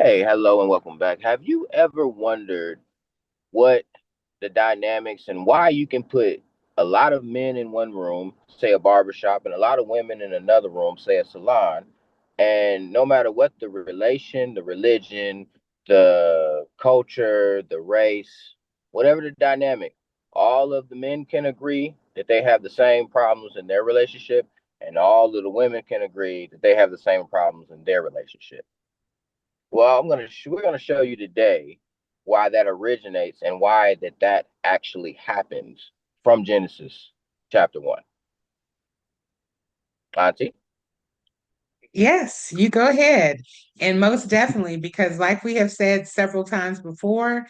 Hey, hello and welcome back. Have you ever wondered what the dynamics and why you can put a lot of men in one room, say a barbershop, and a lot of women in another room, say a salon, and no matter what the relation, the religion, the culture, the race, whatever the dynamic, all of the men can agree that they have the same problems in their relationship, and all of the women can agree that they have the same problems in their relationship. Well, we're gonna show you today why that originates and why that actually happens from Genesis chapter 1. Auntie? Yes, you go ahead. And most definitely, because like we have said several times before,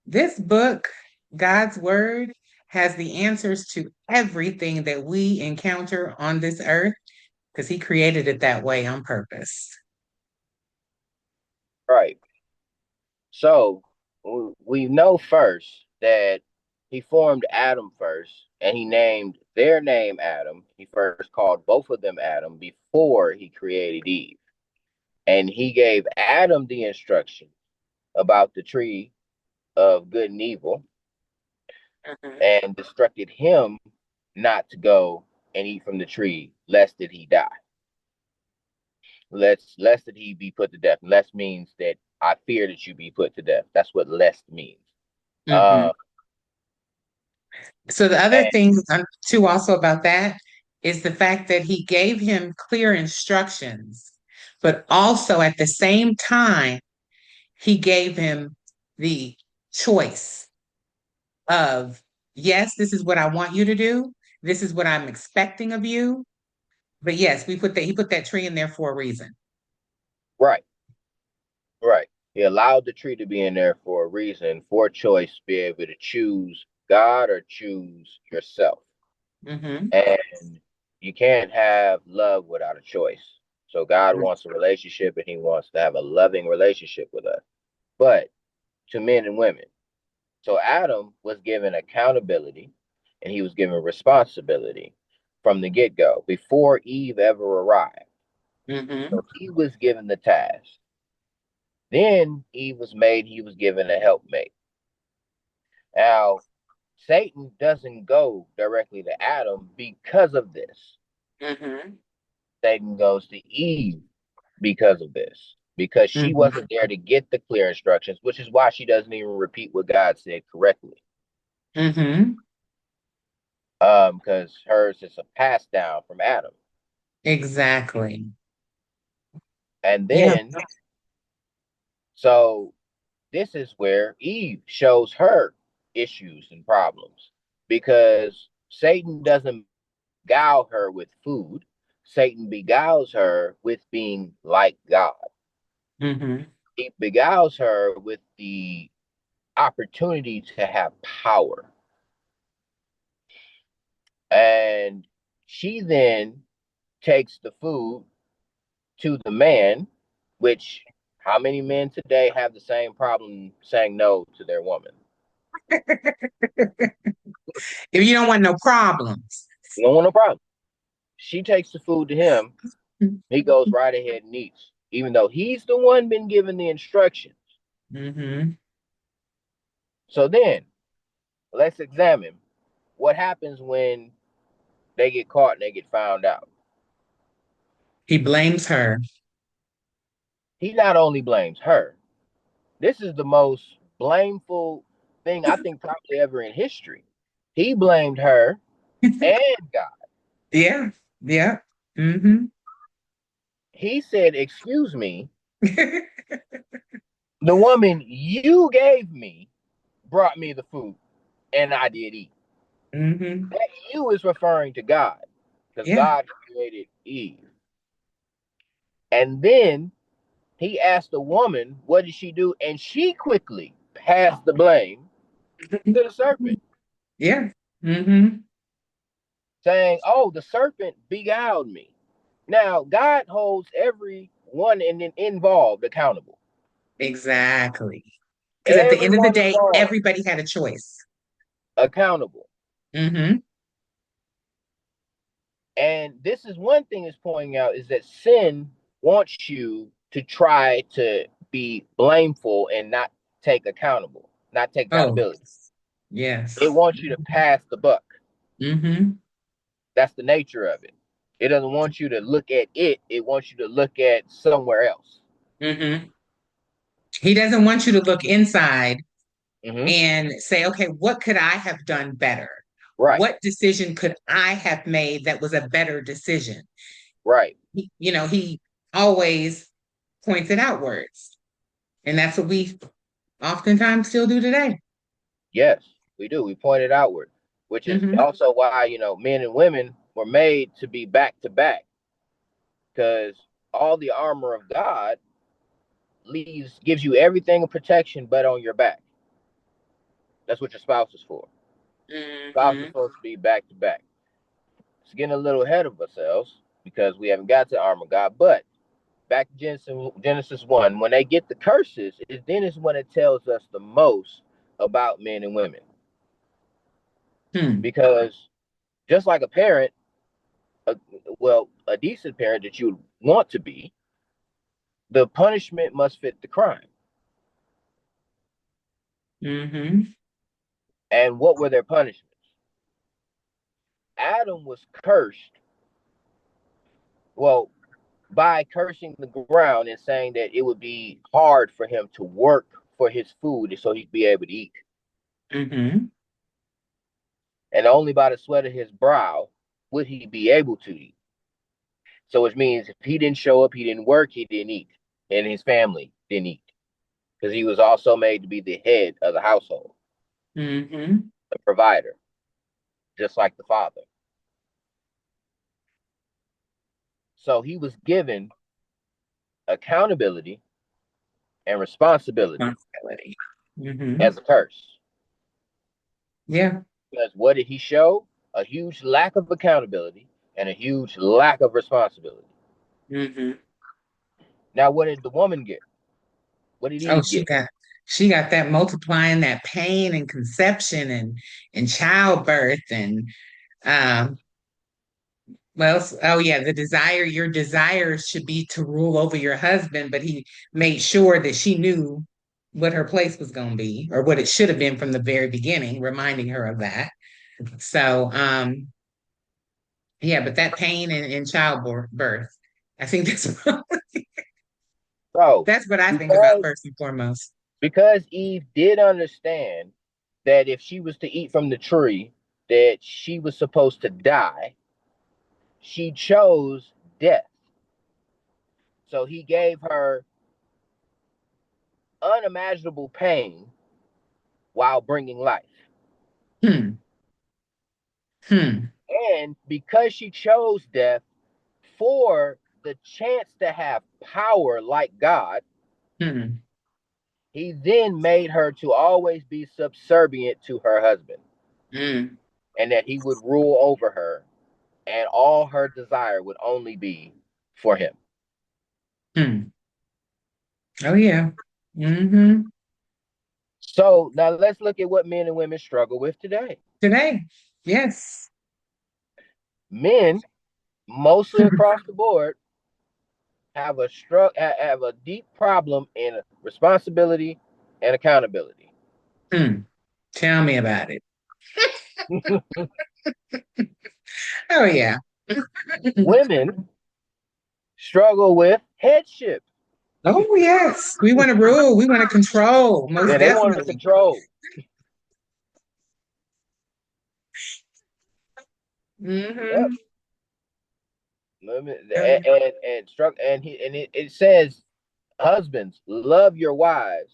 this book, God's Word, has the answers to everything that we encounter on this earth because He created it that way on purpose. Right. So we know first that he formed Adam first, and he named their name Adam. He first called both of them Adam before he created Eve. And he gave Adam the instruction about the tree of good and evil Mhm. and instructed him not to go and eat from the tree, lest that he die. Lest that he be put to death. Lest means that I fear that you be put to death. That's what lest means. Mhm. Uh, So the other and thing too also about that is the fact that He gave him clear instructions, but also at the same time, He gave him the choice of, yes, this is what I want you to do. This is what I'm expecting of you. But yes, he put that tree in there for a reason. right, right. He allowed the tree to be in there for a reason, for choice, to be able to choose God or choose yourself. Hmm. And you can't have love without a choice. So God wants a relationship and he wants to have a loving relationship with us. But to men and women. So Adam was given accountability and he was given responsibility from the get go before Eve ever arrived. Hmm. So he was given the task. Then Eve was made, he was given a helpmate. Now, Satan doesn't go directly to Adam because of this. Hmm. Satan goes to Eve because of this, because she Hmm. wasn't there to get the clear instructions, which is why she doesn't even repeat what God said correctly. Hmm. Because hers is a pass down from Adam. Exactly. And Yeah. then, so this is where Eve shows her issues and problems because Satan doesn't beguile her with food. Satan beguiles her with being like God. Hmm. He beguiles her with the opportunity to have power. And she then takes the food to the man, which how many men today have the same problem saying no to their woman? If you don't want no problems. You don't want no problem. She takes the food to him. He goes right ahead and eats, even though he's the one been given the instructions. Hmm. So then let's examine what happens when they get caught and they get found out. He blames her. He not only blames her, this is the most blameful thing I think probably ever in history. He blamed her and God. Yeah. Yeah. Hmm. He said, "Excuse me, the woman you gave me brought me the food and I did eat." Hmm. That you is referring to God because Yeah. God created Eve. And then he asked the woman, what did she do? And she quickly passed the blame to the serpent, Yeah. Hmm. saying, oh, the serpent beguiled me. Now, God holds everyone involved accountable. Exactly. Because at the end of the Everyone day, involved everybody had a choice. accountable. Hmm. And this is one thing it's pointing out is that sin wants you to try to be blameful and not take Oh, accountability. yes. It wants you to pass the buck. Mm-hmm. That's the nature of it. It doesn't want you to look at it. It wants you to look at somewhere else. Mm-hmm. He doesn't want you to look inside Mm-hmm. and say, okay, what could I have done better? Right. What decision could I have made that was a better decision? Right. He always points it outwards. And that's what we oftentimes still do today. Yes, we do. We point it outward, which is Mm-hmm. also why, men and women were made to be back to back, because all the armor of God gives you everything of protection but on your back. That's what your spouse is for. Spouse is Mm-hmm. supposed to be back to back. It's getting a little ahead of ourselves because we haven't got to armor of God, but back to Genesis 1, when they get the curses, then is when it tells us the most about men and women. Hmm. Because just like a parent, a, a decent parent that you would want to be, the punishment must fit the crime. Mm-hmm. And what were their punishments? Adam was cursed, well, by cursing the ground and saying that it would be hard for him to work for his food so he'd be able to eat. Mm-hmm. And only by the sweat of his brow would he be able to eat. So it means if he didn't show up, he didn't work, he didn't eat, and his family didn't eat, because he was also made to be the head of the household, Mm-hmm. the provider, just like the father. So he was given accountability and responsibility Responsibility. Mm-hmm. as a curse. Yeah. Because what did he show? A huge lack of accountability and a huge lack of responsibility. Mm-hmm. Now, what did the woman get? What did Oh, Eve get? she got that multiplying that pain and conception and childbirth and um oh yeah, your desire should be to rule over your husband, but he made sure that she knew what her place was going to be or what it should have been from the very beginning, reminding her of that. So, yeah, but that pain and childbirth, I think So, that's what I think about because first and foremost. because Eve did understand that if she was to eat from the tree, that she was supposed to die, she chose death. So he gave her unimaginable pain while bringing life. Hmm. Hmm. And because she chose death for the chance to have power like God, Hmm. he then made her to always be subservient to her husband, Hmm. and that he would rule over her, and all her desire would only be for him. Hmm. Oh yeah. Mm-hmm. So now let's look at what men and women struggle with today. Today. Yes. Men, mostly across the board, have a deep problem in responsibility and accountability. Hmm. Tell me about it. Oh yeah. Women struggle with headship. Oh yes. We want to rule. We want to control, most Yeah, they want to definitely. control. Yep. Mm-hmm. Women Oh, yeah. it says, husbands, love your wives.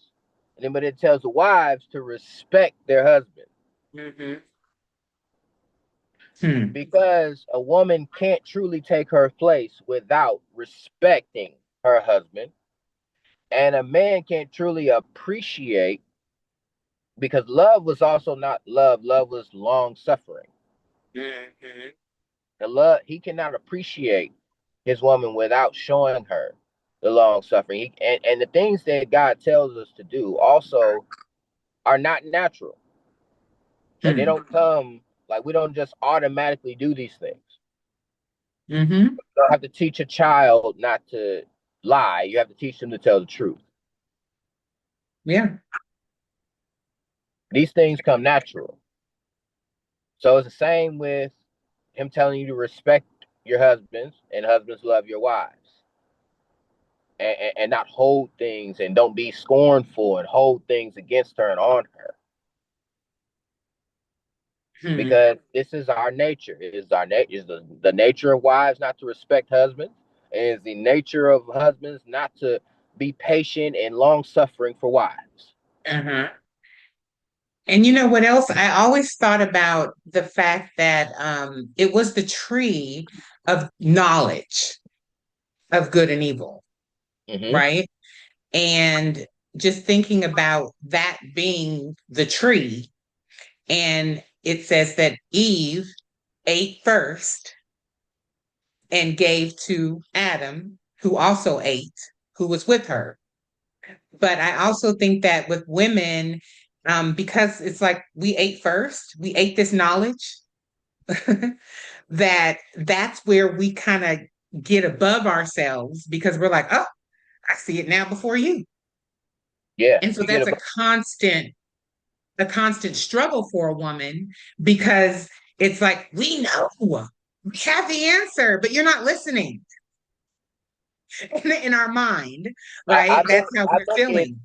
And then but it tells the wives to respect their husband. Mm-hmm. Hmm. Because a woman can't truly take her place without respecting her husband. And a man can't truly appreciate, because love was also not love. Love was long suffering. Mm-hmm. The love, he cannot appreciate his woman without showing her the long suffering. And the things that God tells us to do also are not natural. Like they Hmm. don't come, like we don't just automatically do these things. Mm-hmm. You don't have to teach a child not to lie. You have to teach them to tell the truth. Yeah. These things come natural. So it's the same with him telling you to respect your husbands and husbands love your wives and not hold things and don't be scornful and hold things against her and on her Hmm. because this is our nature. It is our is the nature of wives not to respect husbands. It is the nature of husbands not to be patient and long suffering for wives. Uh-huh. And you know what else? I always thought about the fact that it was the tree of knowledge of good and evil, Mm-hmm. right? And just thinking about that being the tree, and it says that Eve ate first and gave to Adam, who also ate, who was with her. But I also think that with women, because it's like we ate first, we ate this knowledge, that's where we kind of get above ourselves because we're like, oh, I see it now before you. Yeah, And so you get that's a a constant struggle for a woman because it's like, we know we have the answer, but you're not listening in our mind, I right? look That's how I we're look at feeling.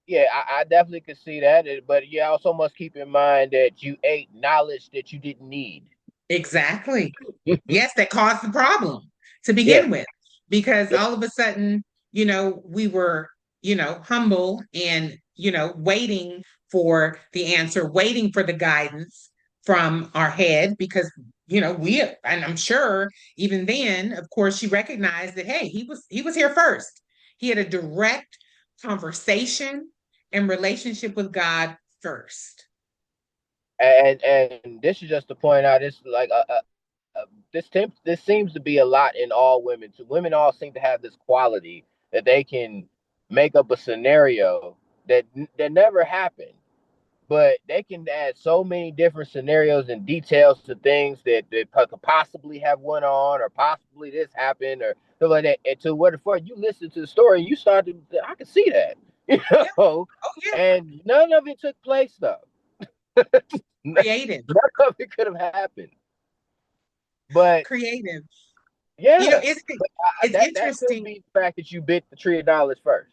yeah, I definitely could see that. But you also must keep in mind that you ate knowledge that you didn't need. Exactly. Yes, that caused the problem to Yeah, begin with, because yeah. all of a sudden, we were, humble and, waiting for the answer, waiting for the guidance from our head, because, and I'm sure even then, of course, she recognized that, hey, he was here first. He had a direct conversation and relationship with God first. And this is just to point out, this like this seems to be a lot in all women. So women all seem to have this quality that they can make up a scenario that never happened, but they can add so many different scenarios and details to things that could possibly have went on or possibly this happened or stuff like that. And to what the fuck you listen to the story, you start to I can see that, you Yeah. know, Oh, yeah. and none of it took place though. None Creative. of it could have happened. But Creative. yeah, Isn't it? but It's that could interesting. be the fact that you bit the tree of knowledge first.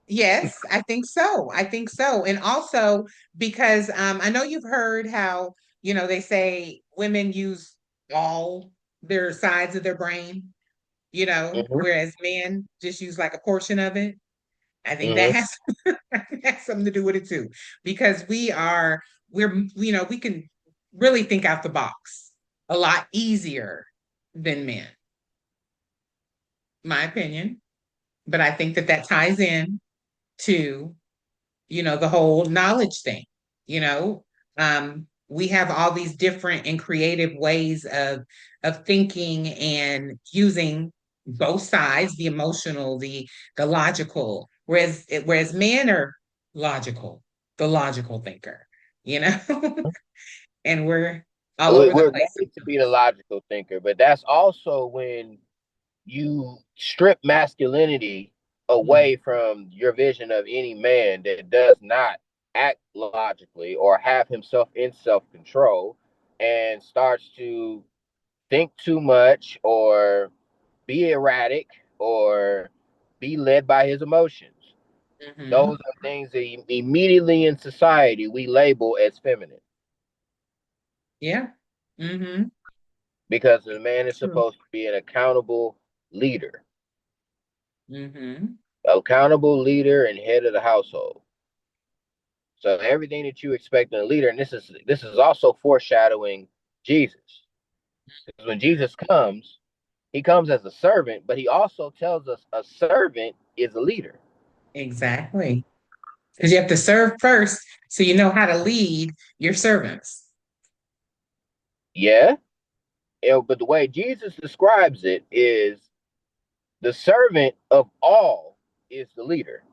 Yes, I think so. I think so. And also because I know you've heard how, they say women use all their sides of their brain, Hmm. whereas men just use like a portion of it. I think that Hmm. has, has something to do with it too, because we can really think out the box a lot easier than men, my opinion. But I think that that ties in to, the whole knowledge thing. We have all these different and creative ways of thinking and using both sides, the emotional, the logical, whereas men are logical, the logical thinker, you know, and we're all over the We're place made to be the sometimes. logical thinker, but that's also when you strip masculinity Mm. away from your vision of any man that does not act logically or have himself in self control and starts to think too much or be erratic or be led by his emotions. Mhm. Those are things that immediately in society we label as feminine Yeah. Hmm. because the man is True. supposed to be an accountable leader, Hmm. accountable leader and head of the household. So everything that you expect in a leader, and this is also foreshadowing Jesus. Because when Jesus comes, he comes as a servant, but he also tells us a servant is a leader. Exactly. Because you have to serve first so you know how to lead your servants. Yeah, but the way Jesus describes it is the servant of all is the leader.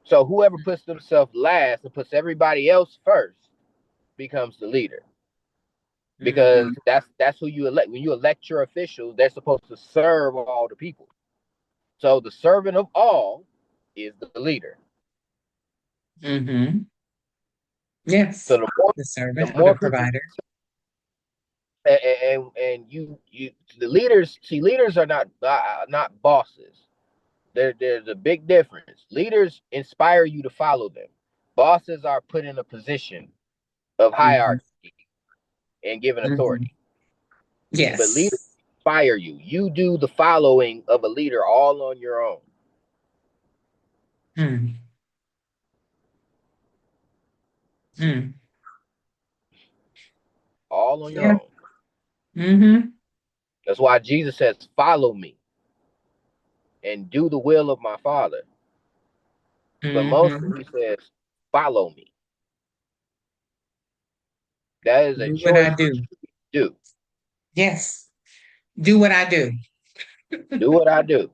So whoever puts themselves last and puts everybody else first becomes the leader. Because Mhm. that's who you elect. When you elect your officials, they're supposed to serve all the people. So the servant of all is the leader. Mm-hmm. Yes. So The the servant or the more people, provider. and you the leaders see, leaders are not bosses. There's a big difference. Leaders inspire you to follow them. Bosses are put in a position of Mm-hmm. hierarchy and given Mm-hmm. authority. But leaders Yes. inspire you. You do the following of a leader all on your own. Mm. Mm. All on your Yeah. own. Mm-hmm. That's why Jesus says, follow me and do the will of my Father. But Mm-hmm. mostly he says, follow me. That is a Do what I choice that do. you do. Yes. Do what I do. Do what I do.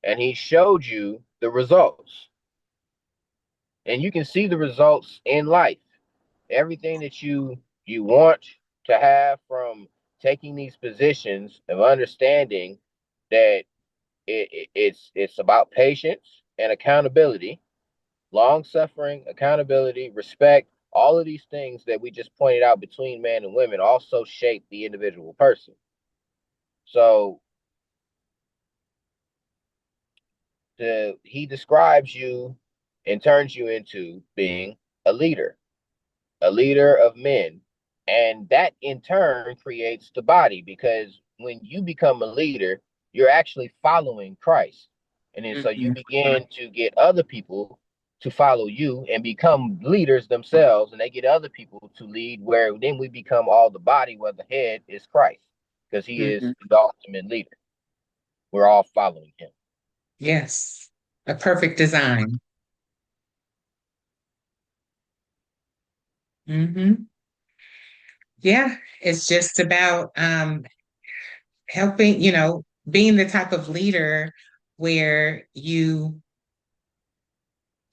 And he showed you the results. And you can see the results in life. Everything that you want to have from taking these positions of understanding that it's about patience and accountability, long suffering, accountability, respect. All of these things that we just pointed out between men and women also shape the individual person. So he describes you and turns you into being a leader, a leader of men. And that in turn creates the body, because when you become a leader, you're actually following Christ. And then so you Mm-hmm. begin to get other people to follow you and become leaders themselves, and they get other people to lead, where then we become all the body, where the head is Christ, because he is Mm-hmm. the ultimate leader. We're all following him. Yes. A perfect design. Mm-hmm. Yeah. It's just about helping, being the type of leader where you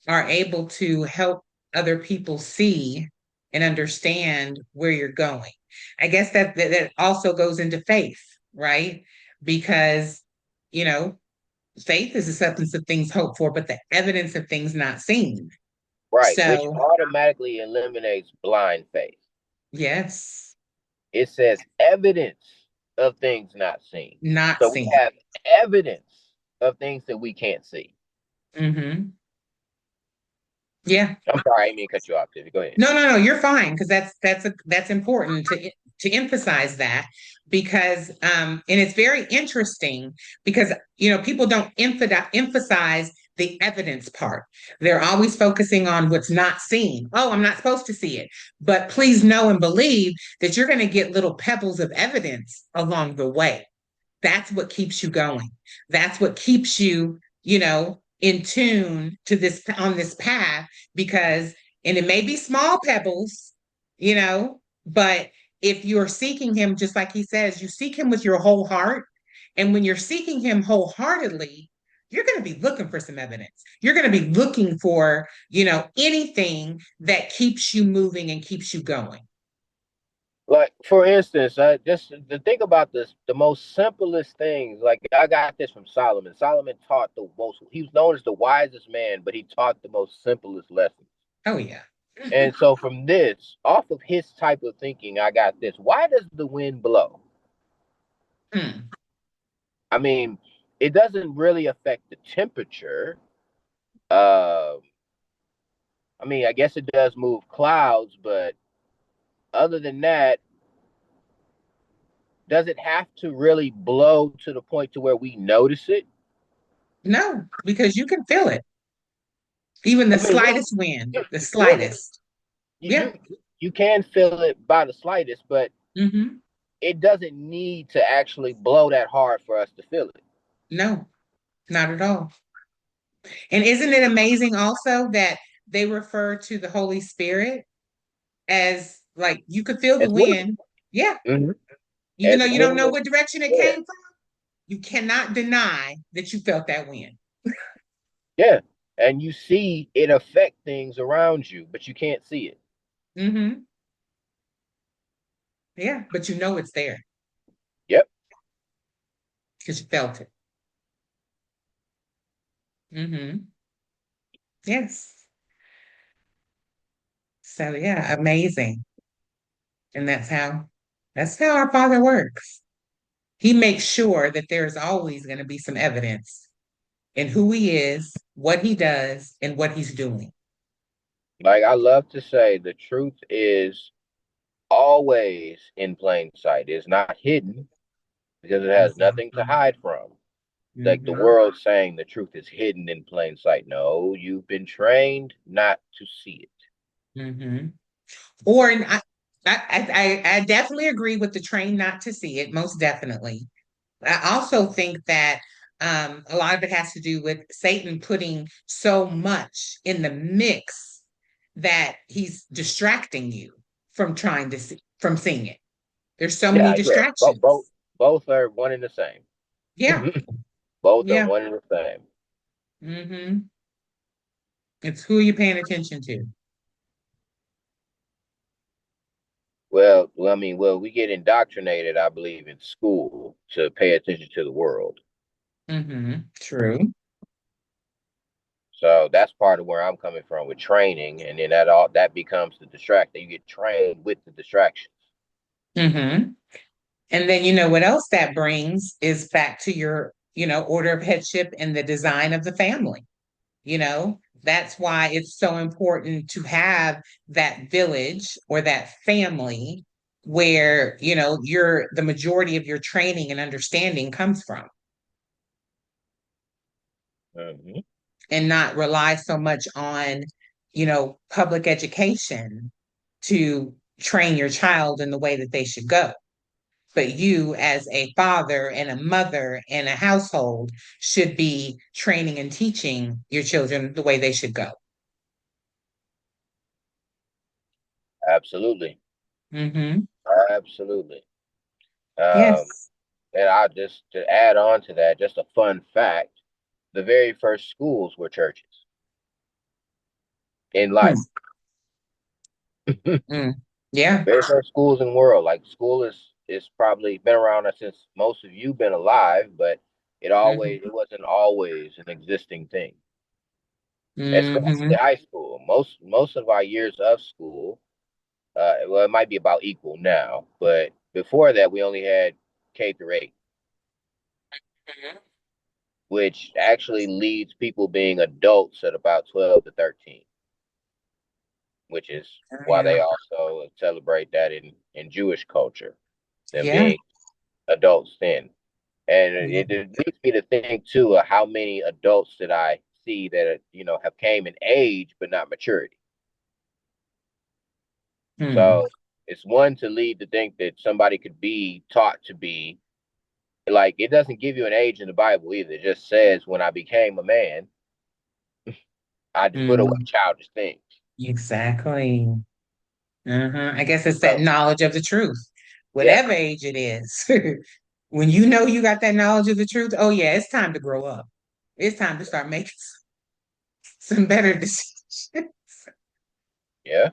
are able to help other people see and understand where you're going. I guess that also goes into faith, right? Because, you know, faith is the substance of things hoped for, but the evidence of things not seen. Right, which So, automatically eliminates blind faith. yes, It says evidence of things not seen. not So we seen. have evidence of things that we can't see. Hmm. Yeah. I'm sorry, I didn't mean to cut you off, Tiffy. Go ahead. No, no, no, you're fine because that's important to emphasize that because and it's very interesting because people don't emphasize the evidence part. They're always focusing on what's not seen. Oh, I'm not supposed to see it. But please know and believe that you're going to get little pebbles of evidence along the way. That's what keeps you going. That's what keeps you, in tune to this on this path because and it may be small pebbles, but if you're seeking him just like he says, you seek him with your whole heart. And when you're seeking him wholeheartedly, you're going to be looking for some evidence. You're going to be looking for, anything that keeps you moving and keeps you going. Like for instance, just to think about this, the most simplest things. Like I got this from Solomon. Solomon taught the most. He was known as the wisest man, but he taught the most simplest lessons. Oh yeah. And so from this, off of his type of thinking, I got this. Why does the wind blow? Hmm. I mean, it doesn't really affect the temperature. Uh, I mean, I guess it does move clouds, but other than that, does it have to really blow to the point to where we notice it? No, because you can feel it. Even the I mean, slightest wind, the yeah, slightest. you Yeah. you can feel it by the slightest, but Hmm. it doesn't need to actually blow that hard for us to feel it. No, not at all. And isn't it amazing also that they refer to the Holy Spirit as like you could feel the As wind, wind? Yeah. Even though as you don't wind know and what direction it yeah, came from, you cannot deny that you felt that wind. yeah, and you see it affect things around you, but you can't see it. Hmm. Yeah, but you know it's there Yep. because you felt it. Hmm. Yes. So yeah, amazing. And that's how our Father works. He makes sure that there's always going to be some evidence in who he is, what he does, and what he's doing. Like I love to say, the truth is always in plain sight. It's not hidden because it has nothing to Exactly. hide from. Like the Hmm. world saying the truth is hidden in plain sight. No, you've been trained not to see Hmm. Or and I definitely agree with the train not to see it, most definitely. I also think that a lot of it has to do with Satan putting so much in the mix that he's distracting you from trying to see, from seeing it. There's so it. many Yeah. Both distractions. both are one and the same. Yeah, Both are yeah. one and the same. Hmm. It's who you're paying attention to. Well, we get indoctrinated, I believe, in school to pay attention to the world. True. So that's part of where I'm coming from with training, and then that becomes the distraction. You get trained with the distractions. Hmm. And then, what else that brings is back to your, order of headship and the design of the family. That's why it's so important to have that village or that family where, the majority of your training and understanding comes from, Hmm. and not rely so much on, public education to train your child in the way that they should go. But you, as a father and a mother in a household, should be training and teaching your children the way they should go. Absolutely, Hmm. absolutely. Um, Yes. and I just to add on to that, just a fun fact: the very first schools were churches in life. Hmm. Mm. Yeah. Very first schools in the world. Like school is probably been around since most of you been alive, but Hmm. it wasn't always an existing thing. Especially Hmm. high school. Most of our years of school, well, it might be about equal now, but before that, we only had K through 8, which actually leads people being adults at about 12 to 13, which is why Yeah. they also celebrate that in Jewish culture, them Yeah. being adults then. And Yeah. it leads me to think too of how many adults that I see that have came in age but not maturity. Hmm. So it's one to lead to think that somebody could be taught to be like it doesn't give you an age in the Bible either. It just says when I became a man, I just put away Hmm. childish things. Exactly. I guess it's that So knowledge of the truth, yeah, whatever age it is. When you got that knowledge of the truth, oh yeah, it's time to grow up. It's time to start making some better decisions. yeah.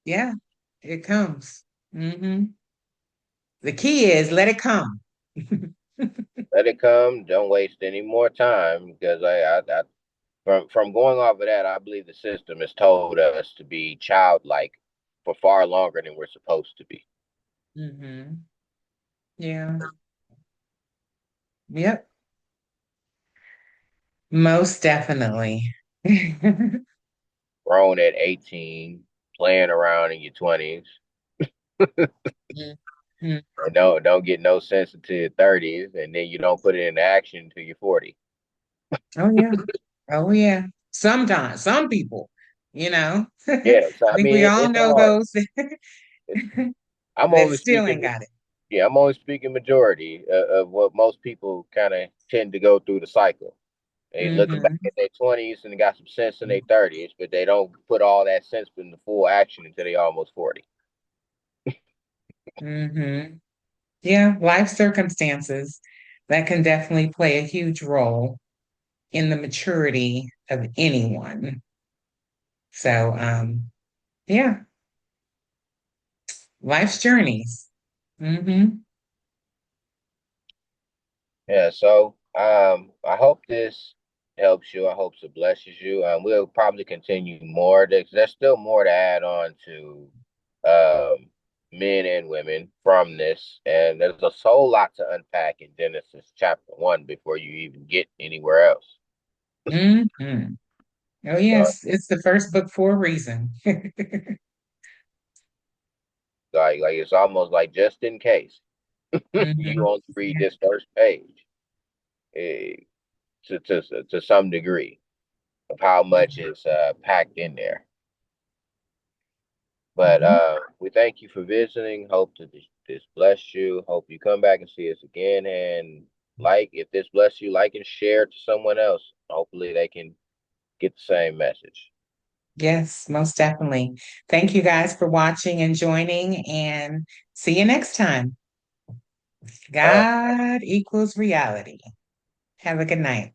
Yeah, it comes. The key is let it come. Let it come. Don't waste any more time because I from going off of that, I believe the system has told us to be childlike for far longer than we're supposed to be. Hmm. Yeah. Yep. Most definitely. Grown at 18, playing around in your 20s, Mhm. and don't get no sense until your 30s, and then you don't put it into action until you're 40. Oh yeah. Oh yeah. Sometimes, some people, you know. I Yeah, so I think we mean all it's know hard. those It's, I'm that only still speaking. ain't got it. Yeah, I'm only speaking majority of what most people kind of tend to go through the cycle. They looking back Hmm. at their 20s and they got some sense in their 30s, but they don't put all that sense into full action until they almost 40. Hmm. Yeah, life circumstances that can definitely play a huge role in the maturity of anyone. So, yeah, life's journeys. Hmm. Yeah, so I hope this. helps you. I hope it blesses you. We'll probably continue more. There's still more to add on to um, men and women from this, and there's a whole lot to unpack in Genesis chapter 1 before you even get anywhere else. Hmm. Oh, So, yes, it's the first book for a reason. like it's almost like just in case you Hmm. only read this first page, eh, to some degree of how much is packed in there. But Hmm. we thank you for visiting. Hope that this bless you. Hope you come back and see us again. And like, if this bless you, like and share it to someone else. Hopefully, they can get the same message. Yes, most definitely. Thank you guys for watching and joining, and see you next time. Bye. God equals reality. Have a good night.